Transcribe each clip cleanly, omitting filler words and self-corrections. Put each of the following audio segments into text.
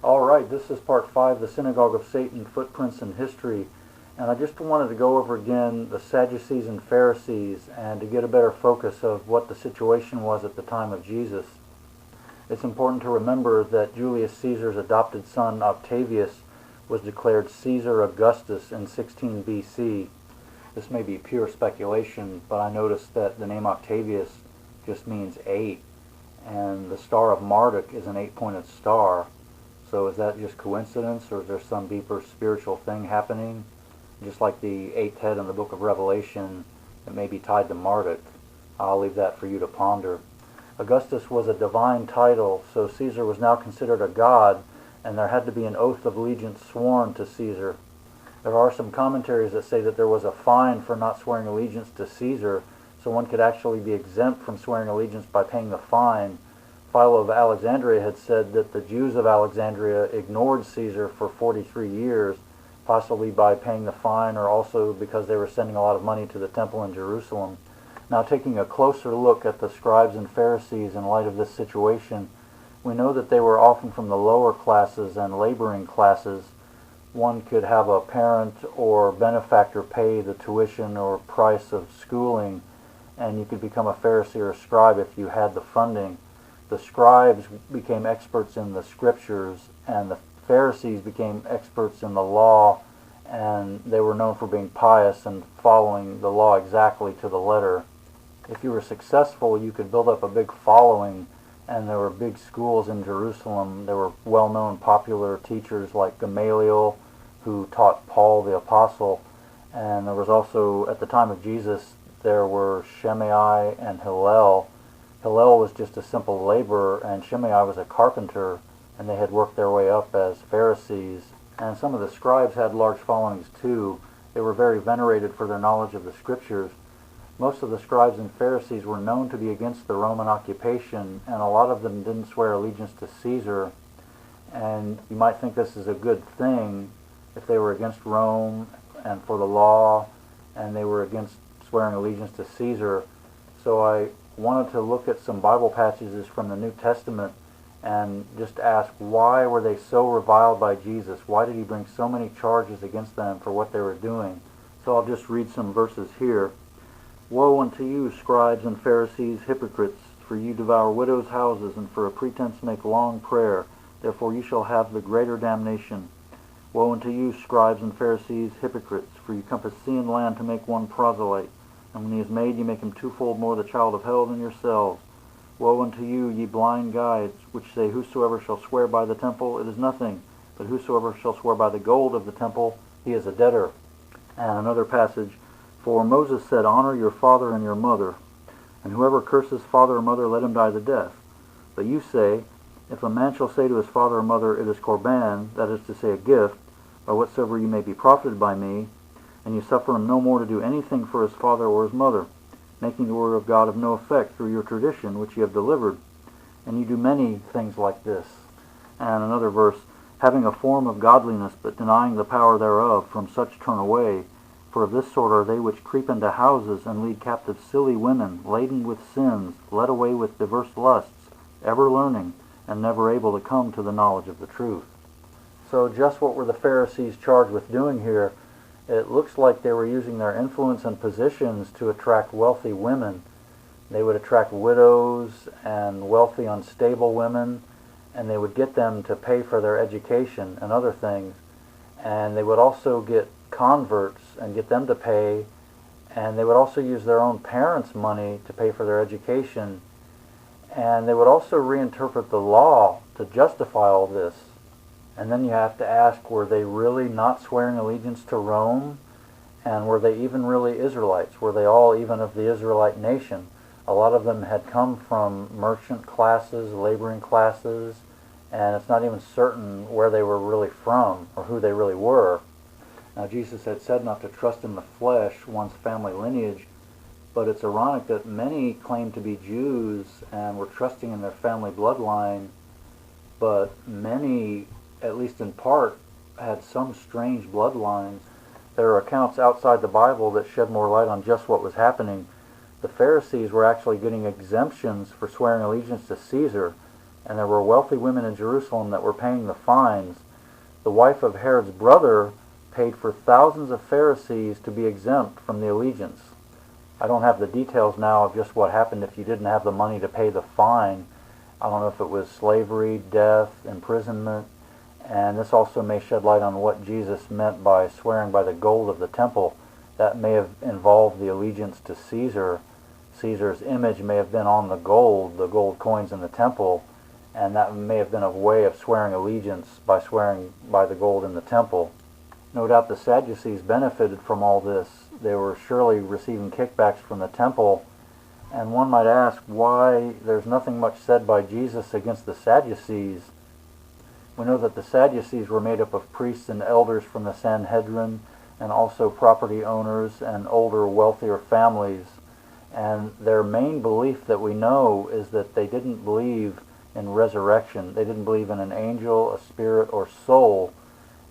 All right, this is part 5, the Synagogue of Satan, Footprints in History. And I just wanted to go over again the Sadducees and Pharisees and to get a better focus of what the situation was at the time of Jesus. It's important to remember that Julius Caesar's adopted son Octavius was declared Caesar Augustus in 16 BC. This may be pure speculation, but I noticed that the name Octavius just means 8, and the Star of Marduk is an 8-pointed star. So is that just coincidence, or is there some deeper spiritual thing happening? Just like the 8th head in the book of Revelation, it may be tied to Marduk. I'll leave that for you to ponder. Augustus was a divine title, so Caesar was now considered a god, and there had to be an oath of allegiance sworn to Caesar. There are some commentaries that say that there was a fine for not swearing allegiance to Caesar, so one could actually be exempt from swearing allegiance by paying the fine. Philo of Alexandria had said that the Jews of Alexandria ignored Caesar for 43 years, possibly by paying the fine or also because they were sending a lot of money to the temple in Jerusalem. Now, taking a closer look at the Scribes and Pharisees in light of this situation, we know that they were often from the lower classes and laboring classes. One could have a parent or benefactor pay the tuition or price of schooling, and you could become a Pharisee or a scribe if you had the funding. The scribes became experts in the scriptures, and the Pharisees became experts in the law, and they were known for being pious and following the law exactly to the letter. If you were successful, you could build up a big following, and there were big schools in Jerusalem. There were well-known popular teachers like Gamaliel, who taught Paul the Apostle, and there was also, at the time of Jesus, there were Shimei and Hillel. Hillel was just a simple laborer, and Shimei was a carpenter, and they had worked their way up as Pharisees. And some of the scribes had large followings too. They were very venerated for their knowledge of the scriptures. Most of the scribes and Pharisees were known to be against the Roman occupation, and a lot of them didn't swear allegiance to Caesar. And you might think this is a good thing if they were against Rome and for the law, and they were against swearing allegiance to Caesar. So I wanted to look at some Bible passages from the New Testament and just ask, why were they so reviled by Jesus? Why did he bring so many charges against them for what they were doing? So I'll just read some verses here. Woe unto you, scribes and Pharisees, hypocrites, for you devour widows' houses, and for a pretense make long prayer. Therefore you shall have the greater damnation. Woe unto you, scribes and Pharisees, hypocrites, for you compass sea and land to make one proselyte. And when he is made, you make him twofold more the child of hell than yourselves. Woe unto you, ye blind guides, which say, Whosoever shall swear by the temple, it is nothing. But whosoever shall swear by the gold of the temple, he is a debtor. And another passage, For Moses said, Honor your father and your mother, and whoever curses father or mother, let him die the death. But you say, If a man shall say to his father or mother, It is Korban, that is to say, a gift, by whatsoever you may be profited by me, and you suffer him no more to do anything for his father or his mother, making the word of God of no effect through your tradition which you have delivered. And you do many things like this. And another verse, Having a form of godliness, but denying the power thereof, from such turn away. For of this sort are they which creep into houses, and lead captive silly women, laden with sins, led away with diverse lusts, ever learning, and never able to come to the knowledge of the truth. So just what were the Pharisees charged with doing here? It looks like they were using their influence and positions to attract wealthy women. They would attract widows and wealthy, unstable women, and they would get them to pay for their education and other things. And they would also get converts and get them to pay, and they would also use their own parents' money to pay for their education. And they would also reinterpret the law to justify all this. And then you have to ask, were they really not swearing allegiance to Rome? And were they even really Israelites? Were they all even of the Israelite nation? A lot of them had come from merchant classes, laboring classes, and it's not even certain where they were really from or who they really were. Now, Jesus had said not to trust in the flesh, one's family lineage, but it's ironic that many claimed to be Jews and were trusting in their family bloodline, but many, at least in part, had some strange bloodlines. There are accounts outside the Bible that shed more light on just what was happening. The Pharisees were actually getting exemptions for swearing allegiance to Caesar. and there were wealthy women in Jerusalem that were paying the fines. The wife of Herod's brother paid for thousands of Pharisees to be exempt from the allegiance. I don't have the details now of just what happened if you didn't have the money to pay the fine. I don't know if it was slavery, death, imprisonment, and this also may shed light on what Jesus meant by swearing by the gold of the temple. That may have involved the allegiance to Caesar. Caesar's image may have been on the gold coins in the temple, and that may have been a way of swearing allegiance by swearing by the gold in the temple. No doubt the Sadducees benefited from all this. They were surely receiving kickbacks from the temple, and one might ask why there's nothing much said by Jesus against the Sadducees. We know that the Sadducees were made up of priests and elders from the Sanhedrin, and also property owners and older, wealthier families. And their main belief that we know is that they didn't believe in resurrection. They didn't believe in an angel, a spirit, or soul.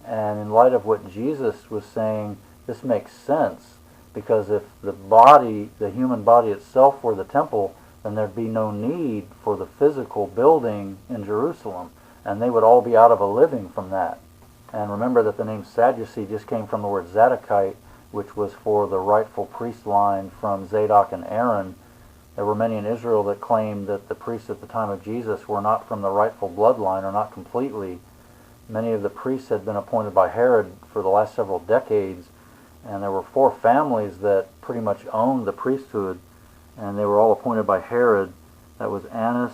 And in light of what Jesus was saying, this makes sense, because if the human body itself were the temple, then there'd be no need for the physical building in Jerusalem, and they would all be out of a living from that. And remember that the name Sadducee just came from the word Zadokite, which was for the rightful priest line from Zadok and Aaron. There were many in Israel that claimed that the priests at the time of Jesus were not from the rightful bloodline, or not completely. Many of the priests had been appointed by Herod for the last several decades, and there were 4 families that pretty much owned the priesthood, and they were all appointed by Herod. That was Annas,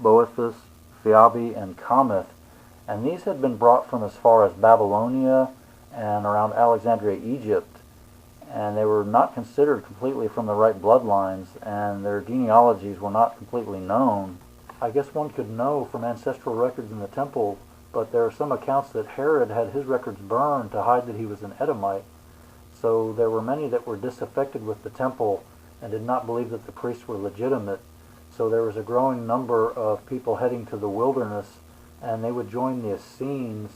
Boethus, Phoebe, and Cometh. And these had been brought from as far as Babylonia and around Alexandria, Egypt, and they were not considered completely from the right bloodlines, and their genealogies were not completely known. I guess one could know from ancestral records in the temple, but there are some accounts that Herod had his records burned to hide that he was an Edomite. So there were many that were disaffected with the temple and did not believe that the priests were legitimate. So there was a growing number of people heading to the wilderness, and they would join the Essenes.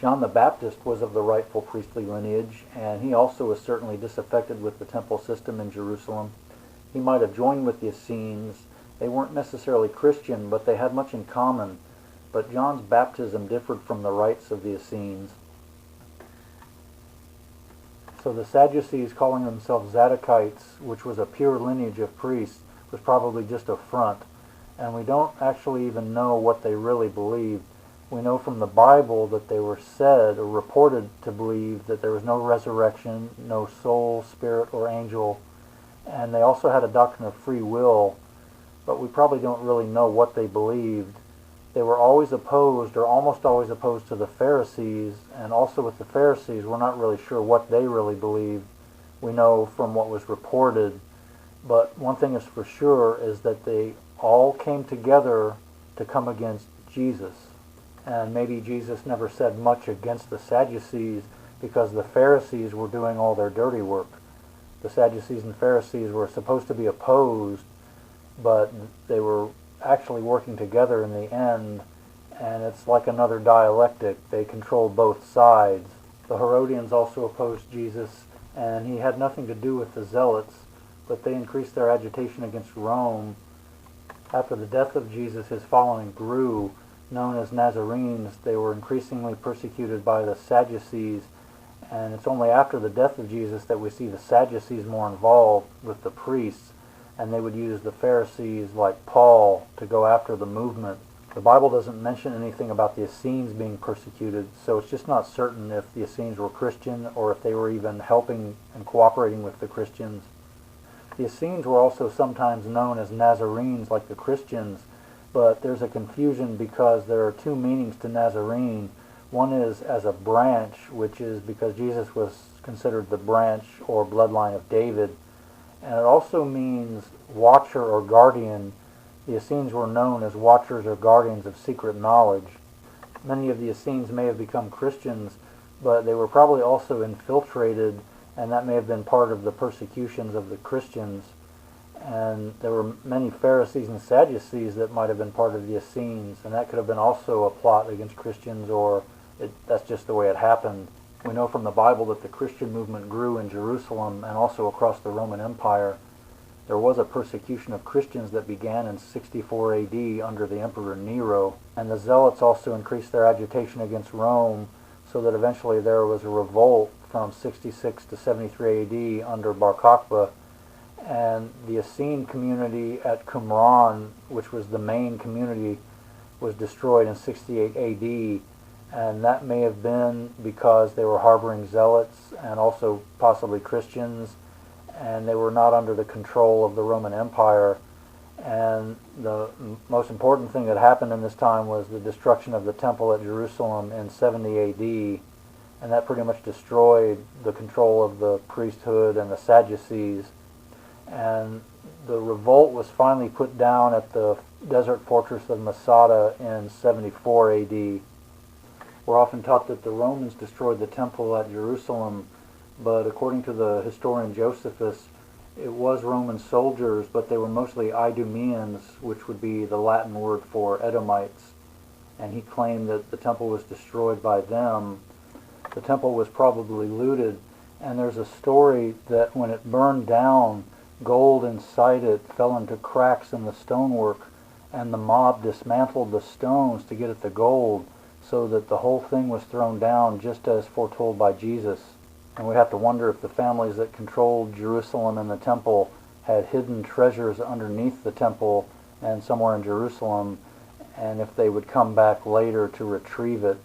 John the Baptist was of the rightful priestly lineage, and he also was certainly disaffected with the temple system in Jerusalem. He might have joined with the Essenes. They weren't necessarily Christian, but they had much in common. But John's baptism differed from the rites of the Essenes. So the Sadducees, calling themselves Zadokites, which was a pure lineage of priests, was probably just a front. And we don't actually even know what they really believed. We know from the Bible that they were said or reported to believe that there was no resurrection, no soul, spirit, or angel. And they also had a doctrine of free will, but we probably don't really know what they believed. They were always opposed, or almost always opposed, to the Pharisees, and also with the Pharisees, we're not really sure what they really believed. We know from what was reported, but one thing is for sure is that they all came together to come against Jesus. And maybe Jesus never said much against the Sadducees because the Pharisees were doing all their dirty work. The Sadducees and Pharisees were supposed to be opposed, but they were actually working together in the end, and it's like another dialectic. They controlled both sides. The Herodians also opposed Jesus, and he had nothing to do with the Zealots, but they increased their agitation against Rome. After the death of Jesus, his following grew. Known as Nazarenes, they were increasingly persecuted by the Sadducees, and it's only after the death of Jesus that we see the Sadducees more involved with the priests, and they would use the Pharisees like Paul to go after the movement. The Bible doesn't mention anything about the Essenes being persecuted, so it's just not certain if the Essenes were Christian or if they were even helping and cooperating with the Christians. The Essenes were also sometimes known as Nazarenes like the Christians, but there's a confusion because there are 2 meanings to Nazarene. One is as a branch, which is because Jesus was considered the branch or bloodline of David, and it also means watcher or guardian. The Essenes were known as watchers or guardians of secret knowledge. Many of the Essenes may have become Christians, but they were probably also infiltrated, and that may have been part of the persecutions of the Christians. And there were many Pharisees and Sadducees that might have been part of the Essenes, and that could have been also a plot against Christians, or that's just the way it happened. We know from the Bible that the Christian movement grew in Jerusalem and also across the Roman Empire. There was a persecution of Christians that began in 64 AD under the Emperor Nero, and the Zealots also increased their agitation against Rome, so that eventually there was a revolt from 66 to 73 AD under Bar Kokhba, and the Essene community at Qumran, which was the main community, was destroyed in 68 AD, and that may have been because they were harboring Zealots and also possibly Christians, and they were not under the control of the Roman Empire. And the most important thing that happened in this time was the destruction of the temple at Jerusalem in 70 AD, and that pretty much destroyed the control of the priesthood and the Sadducees. And the revolt was finally put down at the desert fortress of Masada in 74 AD. We're often taught that the Romans destroyed the temple at Jerusalem, but according to the historian Josephus, it was Roman soldiers, but they were mostly Idumeans, which would be the Latin word for Edomites, and he claimed that the temple was destroyed by them. The temple was probably looted, and there's a story that when it burned down, gold inside it fell into cracks in the stonework, and the mob dismantled the stones to get at the gold, so that the whole thing was thrown down just as foretold by Jesus. And we have to wonder if the families that controlled Jerusalem and the temple had hidden treasures underneath the temple and somewhere in Jerusalem, and if they would come back later to retrieve it.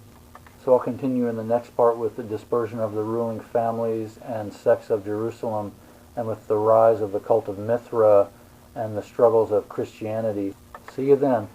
So I'll continue in the next part with the dispersion of the ruling families and sects of Jerusalem, and with the rise of the cult of Mithra and the struggles of Christianity. See you then.